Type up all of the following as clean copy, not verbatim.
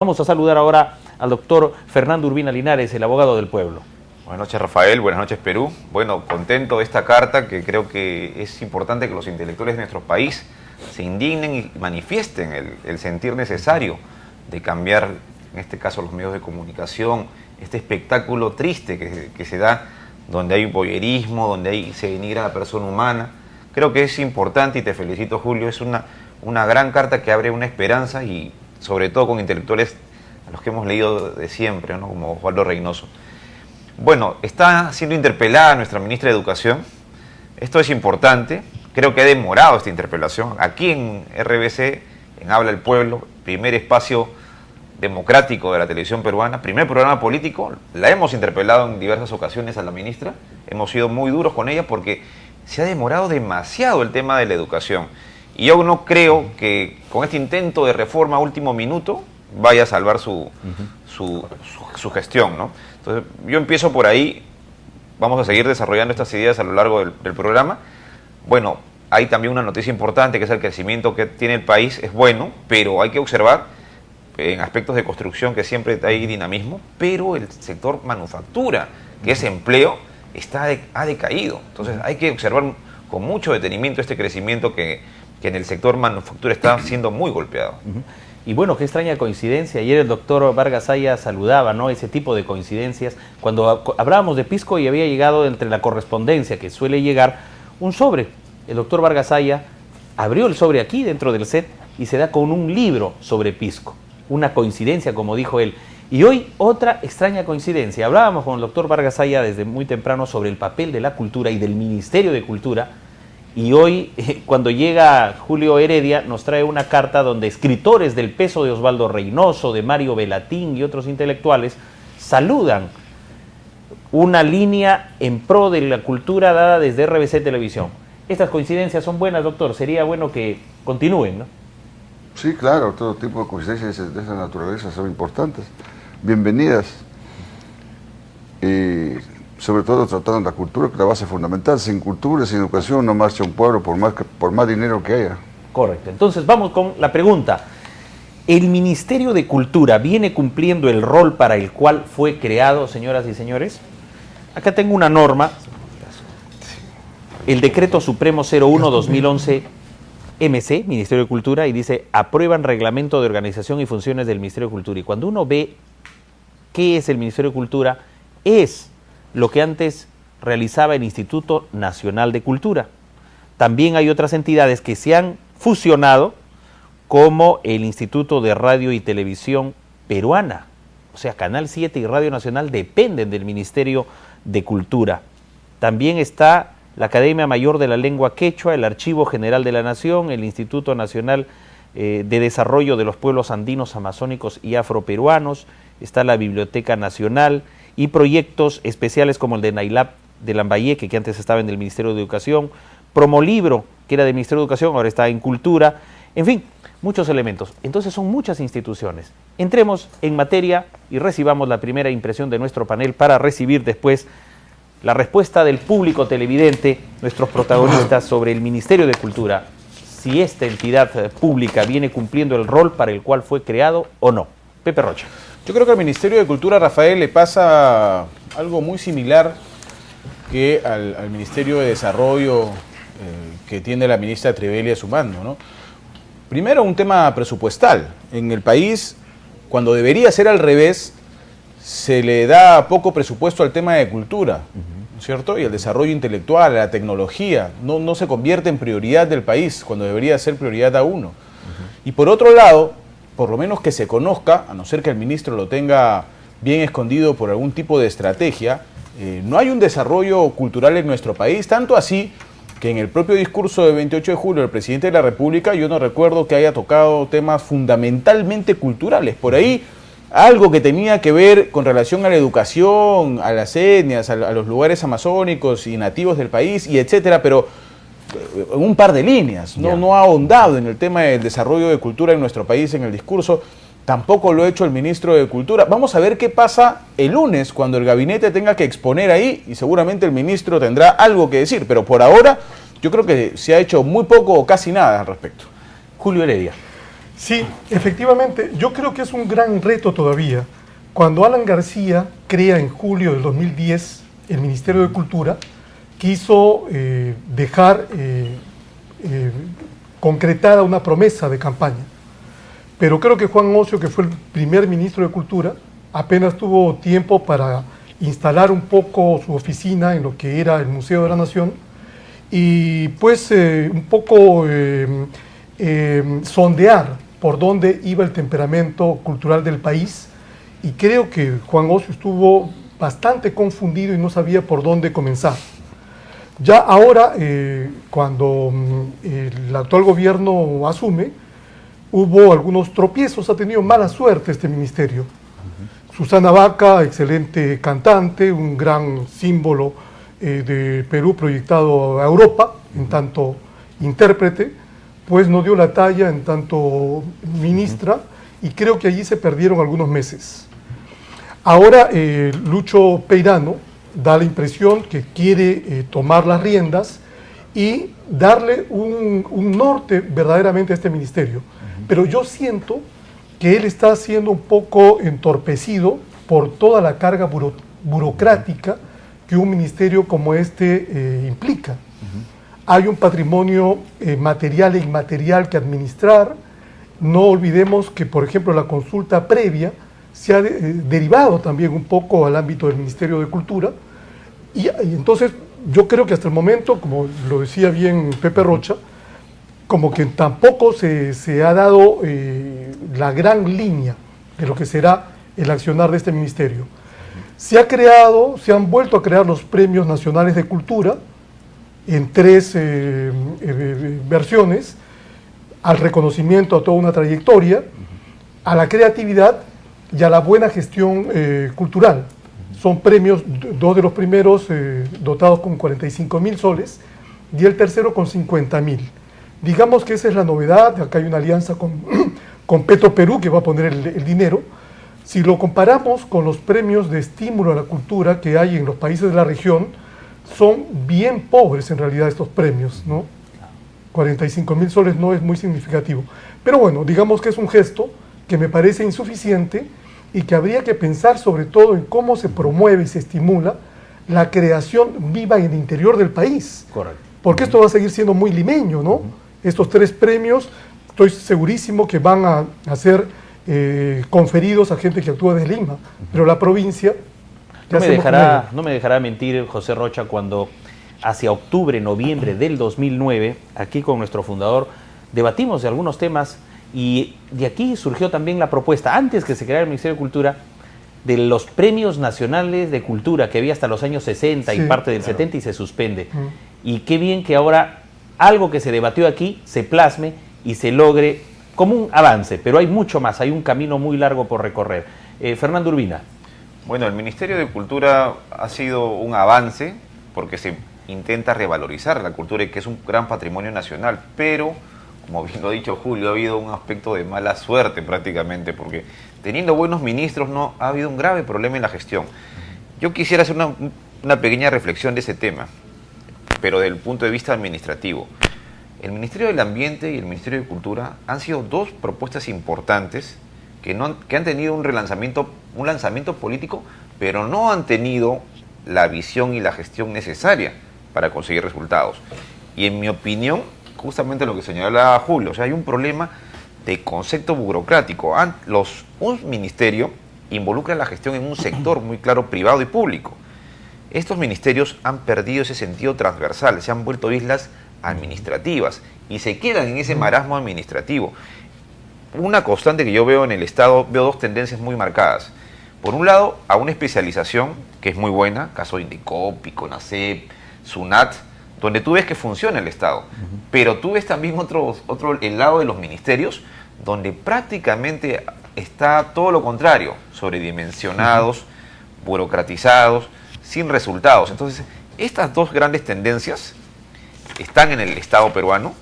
Vamos a saludar ahora al doctor Fernando Urbina Linares, el abogado del pueblo. Buenas noches, Rafael. Buenas noches, Perú. Bueno, contento de esta carta, que creo que es importante que los intelectuales de nuestro país se indignen y manifiesten el sentir necesario de cambiar, en este caso, los medios de comunicación, este espectáculo triste que se da, donde hay un voyerismo, donde se denigra a la persona humana. Creo que es importante y te felicito, Julio. Es una gran carta que abre una esperanza y sobre todo con intelectuales a los que hemos leído de siempre, ¿no? Como Osvaldo Reynoso. Bueno, está siendo interpelada nuestra ministra de Educación. Esto es importante. Creo que ha demorado esta interpelación. Aquí en RBC, en Habla el Pueblo, primer espacio democrático de la televisión peruana, primer programa político, la hemos interpelado en diversas ocasiones a la ministra. Hemos sido muy duros con ella porque se ha demorado demasiado el tema de la educación. Y yo no creo que con este intento de reforma a último minuto vaya a salvar su gestión, ¿no? Entonces, yo empiezo por ahí. Vamos a seguir desarrollando estas ideas a lo largo del programa. Bueno, hay también una noticia importante, que es el crecimiento que tiene el país. Es bueno, pero hay que observar en aspectos de construcción que siempre hay dinamismo, pero el sector manufactura, que es empleo, ha decaído. Entonces, hay que observar con mucho detenimiento este crecimiento que en el sector manufactura está siendo muy golpeado. Y bueno, qué extraña coincidencia. Ayer el doctor Vargas Aya saludaba, ¿no?, ese tipo de coincidencias. Cuando hablábamos de Pisco y había llegado entre la correspondencia que suele llegar un sobre. El doctor Vargas Aya abrió el sobre aquí dentro del set y se da con un libro sobre Pisco. Una coincidencia, como dijo él. Y hoy otra extraña coincidencia. Hablábamos con el doctor Vargas Aya desde muy temprano sobre el papel de la cultura y del Ministerio de Cultura. Y hoy, cuando llega Julio Heredia, nos trae una carta donde escritores del peso de Osvaldo Reynoso, de Mario Velatín y otros intelectuales saludan una línea en pro de la cultura dada desde RBC Televisión. Estas coincidencias son buenas, doctor. Sería bueno que continúen, ¿no? Sí, claro, todo tipo de coincidencias de esa naturaleza son importantes. Bienvenidas. Y sobre todo tratando la cultura, que es la base fundamental. Sin cultura, sin educación, no marcha un pueblo por más dinero que haya. Correcto. Entonces vamos con la pregunta. ¿El Ministerio de Cultura viene cumpliendo el rol para el cual fue creado, señoras y señores? Acá tengo una norma, el Decreto Supremo 01-2011 MC, Ministerio de Cultura, y dice: aprueban reglamento de organización y funciones del Ministerio de Cultura. Y cuando uno ve qué es el Ministerio de Cultura, es lo que antes realizaba el Instituto Nacional de Cultura. También hay otras entidades que se han fusionado, como el Instituto de Radio y Televisión Peruana. O sea, Canal 7 y Radio Nacional dependen del Ministerio de Cultura. También está la Academia Mayor de la Lengua Quechua, el Archivo General de la Nación, el Instituto Nacional de Desarrollo de los Pueblos Andinos, Amazónicos y Afroperuanos, está la Biblioteca Nacional y proyectos especiales como el de Nailab de Lambayeque, que antes estaba en el Ministerio de Educación, Promolibro, que era del Ministerio de Educación, ahora está en Cultura, en fin, muchos elementos. Entonces son muchas instituciones. Entremos en materia y recibamos la primera impresión de nuestro panel para recibir después la respuesta del público televidente, nuestros protagonistas, sobre el Ministerio de Cultura, si esta entidad pública viene cumpliendo el rol para el cual fue creado o no. Pepe Rocha. Yo creo que al Ministerio de Cultura, Rafael, le pasa algo muy similar que al Ministerio de Desarrollo que tiene la ministra Trivelia a su mando, ¿no? Primero, un tema presupuestal. En el país, cuando debería ser al revés, se le da poco presupuesto al tema de cultura, ¿cierto? Y el desarrollo intelectual, la tecnología, no se convierte en prioridad del país cuando debería ser prioridad a uno. Y por otro lado, por lo menos que se conozca, a no ser que el ministro lo tenga bien escondido por algún tipo de estrategia, no hay un desarrollo cultural en nuestro país, tanto así que en el propio discurso del 28 de julio del presidente de la República yo no recuerdo que haya tocado temas fundamentalmente culturales. Por ahí algo que tenía que ver con relación a la educación, a las etnias, a los lugares amazónicos y nativos del país, y etcétera, pero en un par de líneas, no ha ahondado en el tema del desarrollo de cultura en nuestro país en el discurso. Tampoco lo ha hecho el ministro de Cultura. Vamos a ver qué pasa el lunes cuando el gabinete tenga que exponer ahí, y seguramente el ministro tendrá algo que decir, pero por ahora yo creo que se ha hecho muy poco o casi nada al respecto. Julio Heredia. Sí, efectivamente, yo creo que es un gran reto todavía. Cuando Alan García crea en julio del 2010 el Ministerio de Cultura, quiso dejar concretada una promesa de campaña. Pero creo que Juan Ocio, que fue el primer ministro de Cultura, apenas tuvo tiempo para instalar un poco su oficina en lo que era el Museo de la Nación y pues un poco sondear por dónde iba el temperamento cultural del país, y creo que Juan Ocio estuvo bastante confundido y no sabía por dónde comenzar. Ya ahora, cuando el actual gobierno asume, hubo algunos tropiezos, ha tenido mala suerte este ministerio. Susana Vaca, excelente cantante, un gran símbolo de Perú proyectado a Europa, en tanto intérprete, pues no dio la talla en tanto ministra, y creo que allí se perdieron algunos meses. Ahora Lucho Peirano da la impresión que quiere tomar las riendas y darle un norte verdaderamente a este ministerio. Pero yo siento que él está siendo un poco entorpecido por toda la carga burocrática que un ministerio como este implica. Hay un patrimonio material e inmaterial que administrar. No olvidemos que, por ejemplo, la consulta previa se ha derivado también un poco al ámbito del Ministerio de Cultura, y entonces yo creo que hasta el momento, como lo decía bien Pepe Rocha, como que tampoco se ha dado la gran línea de lo que será el accionar de este ministerio. Se han vuelto a crear los Premios Nacionales de Cultura en 3 versiones, al reconocimiento a toda una trayectoria, a la creatividad y a la buena gestión cultural. Son premios, 2 de los primeros dotados con 45.000 soles y el tercero con 50.000. Digamos que esa es la novedad. Acá hay una alianza con Petro Perú, que va a poner el dinero. Si lo comparamos con los premios de estímulo a la cultura que hay en los países de la región, son bien pobres en realidad estos premios, ¿no? 45.000 soles no es muy significativo. Pero bueno, digamos que es un gesto que me parece insuficiente y que habría que pensar sobre todo en cómo se promueve y se estimula la creación viva en el interior del país. Correcto. Porque esto va a seguir siendo muy limeño, ¿no? Estos 3 premios, estoy segurísimo que van a ser conferidos a gente que actúa desde Lima, pero la provincia... No me dejará mentir José Rocha cuando hacia octubre, noviembre del 2009, aquí con nuestro fundador, debatimos de algunos temas y de aquí surgió también la propuesta, antes que se creara el Ministerio de Cultura, de los premios nacionales de cultura que había hasta los años 60 y parte del 70 y se suspende. Y qué bien que ahora algo que se debatió aquí se plasme y se logre como un avance, pero hay mucho más, hay un camino muy largo por recorrer. Fernando Urbina. Bueno, el Ministerio de Cultura ha sido un avance porque se intenta revalorizar la cultura y que es un gran patrimonio nacional, pero, como bien lo ha dicho Julio, ha habido un aspecto de mala suerte prácticamente, porque teniendo buenos ministros no ha habido un grave problema en la gestión. Yo quisiera hacer una pequeña reflexión de ese tema, pero desde el punto de vista administrativo. El Ministerio del Ambiente y el Ministerio de Cultura han sido 2 propuestas importantes que han tenido un lanzamiento político, pero no han tenido la visión y la gestión necesaria para conseguir resultados. Y en mi opinión, justamente lo que señalaba Julio, o sea, hay un problema de concepto burocrático. Un ministerio involucra la gestión en un sector muy claro, privado y público. Estos ministerios han perdido ese sentido transversal, se han vuelto islas administrativas y se quedan en ese marasmo administrativo. Una constante que yo veo en el Estado, veo 2 tendencias muy marcadas. Por un lado, a una especialización que es muy buena, caso de Indecopi, CONACEP, SUNAT, donde tú ves que funciona el Estado. Pero tú ves también el lado de los ministerios, donde prácticamente está todo lo contrario, sobredimensionados, burocratizados, sin resultados. Entonces, estas 2 grandes tendencias están en el Estado peruano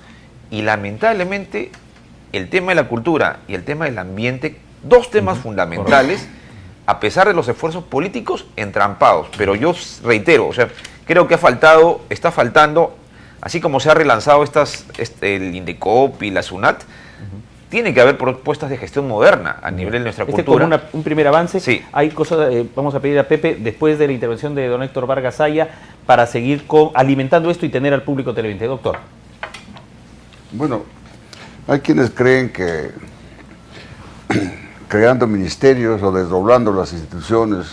y lamentablemente el tema de la cultura y el tema del ambiente, 2 temas fundamentales, a pesar de los esfuerzos políticos, entrampados. Pero yo reitero, o sea, creo que está faltando, así como se ha relanzado el Indecopi y la SUNAT, tiene que haber propuestas de gestión moderna a nivel de nuestra cultura. Como un primer avance. Sí. Hay cosas, vamos a pedir a Pepe, después de la intervención de don Héctor Vargas Aya, para seguir alimentando esto y tener al público televidente. Doctor. Bueno, hay quienes creen que creando ministerios o desdoblando las instituciones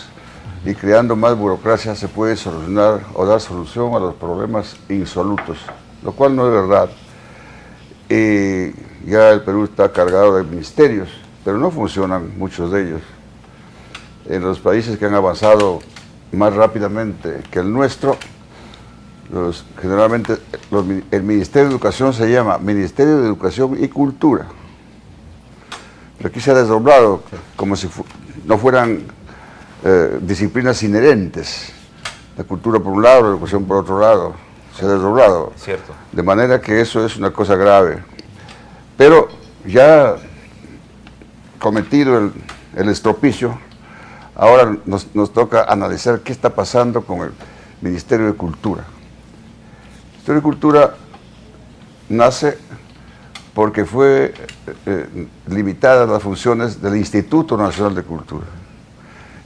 y creando más burocracia se puede solucionar o dar solución a los problemas insolutos, lo cual no es verdad. Ya el Perú está cargado de ministerios, pero no funcionan muchos de ellos. En los países que han avanzado más rápidamente que el nuestro, generalmente el Ministerio de Educación se llama Ministerio de Educación y Cultura. Pero aquí se ha desdoblado como si no fueran disciplinas inherentes. La cultura por un lado, la educación por otro lado. Se ha desdoblado. Cierto. De manera que eso es una cosa grave. Pero ya cometido el estropicio, ahora nos toca analizar qué está pasando con el Ministerio de Cultura. El Ministerio de Cultura nace porque fue limitada las funciones del Instituto Nacional de Cultura.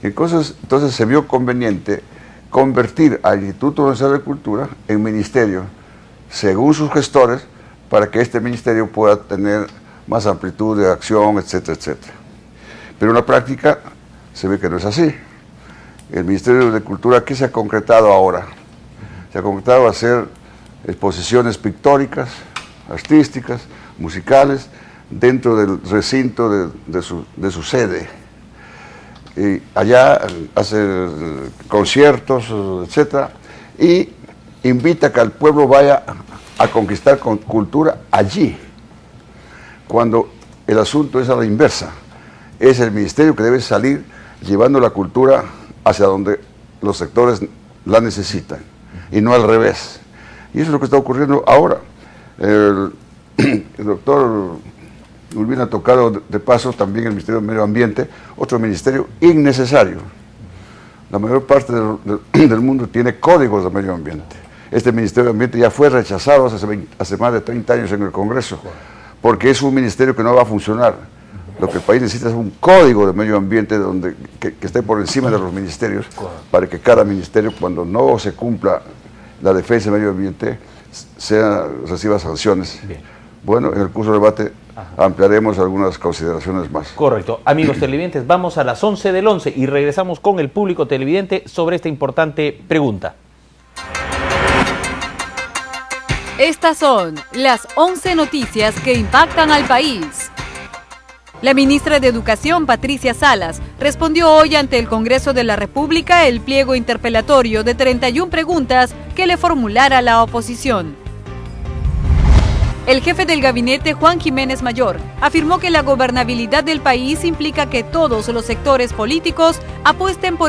Entonces se vio conveniente convertir al Instituto Nacional de Cultura en ministerio, según sus gestores, para que este ministerio pueda tener más amplitud de acción, etcétera, etcétera. Pero en la práctica se ve que no es así. El Ministerio de Cultura, ¿qué se ha concretado ahora? Se ha concretado a hacer exposiciones pictóricas, artísticas, musicales, dentro del recinto de su sede. Y allá hace conciertos, etcétera, y invita a que el pueblo vaya a conquistar con cultura allí, cuando el asunto es a la inversa. Es el ministerio que debe salir llevando la cultura hacia donde los sectores la necesitan, y no al revés. Y eso es lo que está ocurriendo ahora. El doctor Urbina ha tocado de paso también el Ministerio del Medio Ambiente, otro ministerio innecesario. La mayor parte del mundo tiene códigos de medio ambiente. Este Ministerio de Ambiente ya fue rechazado hace más de 30 años en el Congreso, porque es un ministerio que no va a funcionar. Lo que el país necesita es un código de medio ambiente que esté por encima de los ministerios, para que cada ministerio, cuando no se cumpla la defensa del medio ambiente, reciba sanciones. Bien. Bueno, en el curso de debate ampliaremos algunas consideraciones más. Correcto. Amigos televidentes, vamos a las 11 del 11 y regresamos con el público televidente sobre esta importante pregunta. Estas son las 11 noticias que impactan al país. La ministra de Educación, Patricia Salas, respondió hoy ante el Congreso de la República el pliego interpelatorio de 31 preguntas que le formulara la oposición. El jefe del gabinete, Juan Jiménez Mayor, afirmó que la gobernabilidad del país implica que todos los sectores políticos apuesten por el